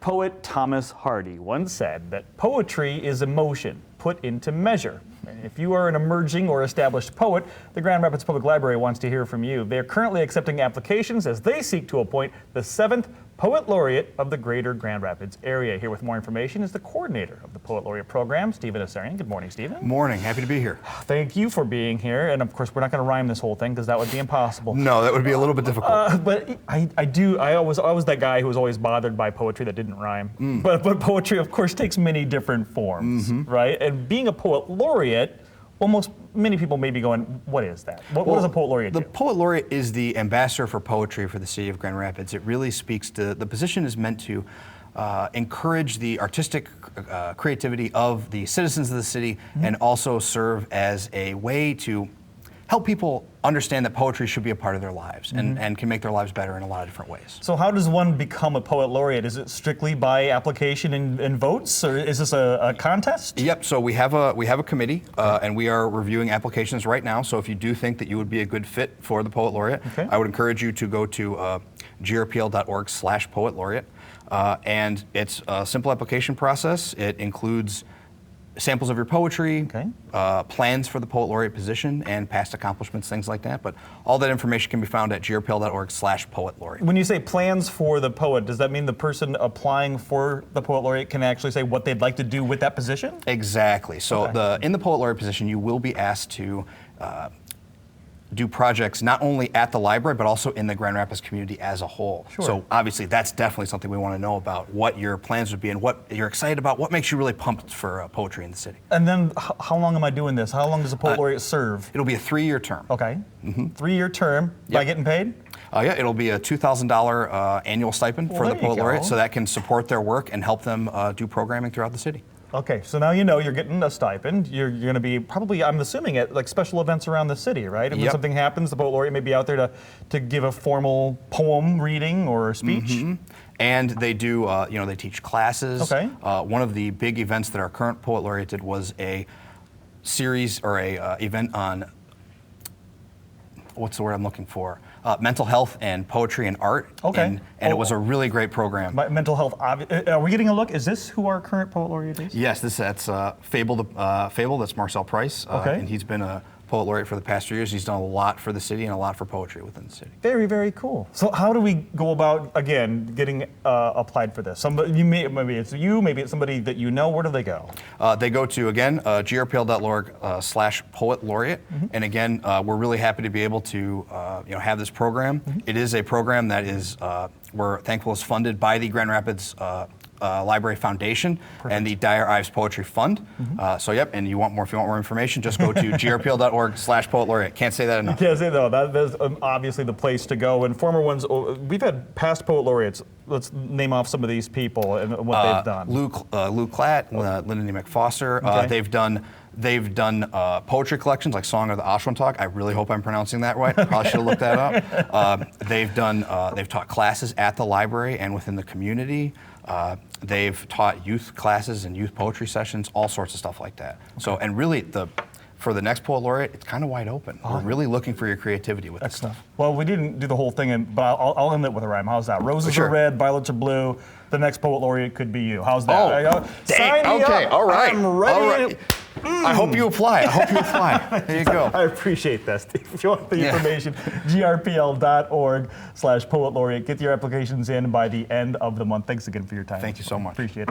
poet Thomas Hardy once said that poetry is emotion put into measure. And if you are an emerging or established poet, the Grand Rapids Public Library wants to hear from you. They are currently accepting applications as they seek to appoint the 7th Poet Laureate of the greater Grand Rapids area. Here with more information is the coordinator of the Poet Laureate program, Stephen Asarian. Good morning, Stephen. Morning. Happy to be here. Thank you for being here. And of course, we're not going to rhyme this whole thing because that would be impossible. No, that would be a little bit difficult. But I was that guy who was always bothered by poetry that didn't rhyme. But poetry, of course, takes many different forms, right? And being a poet laureate, many people may be going, what is that? What does a poet laureate do? The poet laureate is the ambassador for poetry for the city of Grand Rapids. It really speaks to, the position is meant to encourage the artistic creativity of the citizens of the city and also serve as a way to help people understand that poetry should be a part of their lives and can make their lives better in a lot of different ways. So how does one become a poet laureate? Is it strictly by application and votes, or is this a contest? Yep, so we have a committee and we are reviewing applications right now. So if you do think that you would be a good fit for the poet laureate, I would encourage you to go to grpl.org/poet laureate. And it's a simple application process. It includes samples of your poetry, plans for the poet laureate position, and past accomplishments, things like that. But all that information can be found at grpl.org/poet laureate. When you say plans for the poet, does that mean the person applying for the poet laureate can actually say what they'd like to do with that position? Exactly. So in the poet laureate position, you will be asked to do projects not only at the library, but also in the Grand Rapids community as a whole. So obviously that's definitely something we want to know about, what your plans would be and what you're excited about, what makes you really pumped for poetry in the city. And then how long am I doing this? How long does a poet laureate serve? It'll be a 3-year term. Okay. 3-year term by getting paid? Yeah, it'll be a $2,000 annual stipend for the poet laureate, so that can support their work and help them do programming throughout the city. Okay, so now you know you're getting a stipend. You're going to be probably, I'm assuming, at like special events around the city, right? And when something happens, the poet laureate may be out there to give a formal poem reading or speech. And they do, they teach classes. One of the big events that our current poet laureate did was a series or a event on, what's the word I'm looking for? Mental health and poetry and art. And it was a really great program. Mental health, are we getting a look? Is this who our current poet laureate is? Yes, that's Fable, that's Marcel Price. And he's been a poet laureate for the past 3 years. He's done a lot for the city and a lot for poetry within the city. Very, very cool. So how do we go about, again, getting applied for this? Maybe it's you, maybe it's somebody that you know. Where do they go? They go to, again, grpl.org/poet laureate. And again, we're really happy to be able to have this program. It is a program that is, we're thankful, is funded by the Grand Rapids Library Foundation and the Dyer Ives Poetry Fund. And if you want more information, just go to grpl.org/poet laureate. Can't say that enough. You can't say that. That's obviously the place to go. And former ones, we've had past poet laureates. Let's name off some of these people and what they've done. Lou Klatt, Lyndon McFoster. They've done poetry collections like Song of the Ashwantagh. I really hope I'm pronouncing that right. I probably should have looked that up. They've taught classes at the library and within the community. They've taught youth classes and youth poetry sessions, all sorts of stuff like that. So, and really, for the next poet laureate, it's kind of wide open. We're really looking for your creativity with this stuff. Well, we didn't do the whole thing, but I'll end it with a rhyme. How's that? Roses are red, violets are blue. The next poet laureate could be you. How's that? Sign me up. All right. I'm ready. I hope you apply. There you go. I appreciate that, Steve. If you want the information, grpl.org/poet laureate. Get your applications in by the end of the month. Thanks again for your time. Thank you so much. Appreciate it.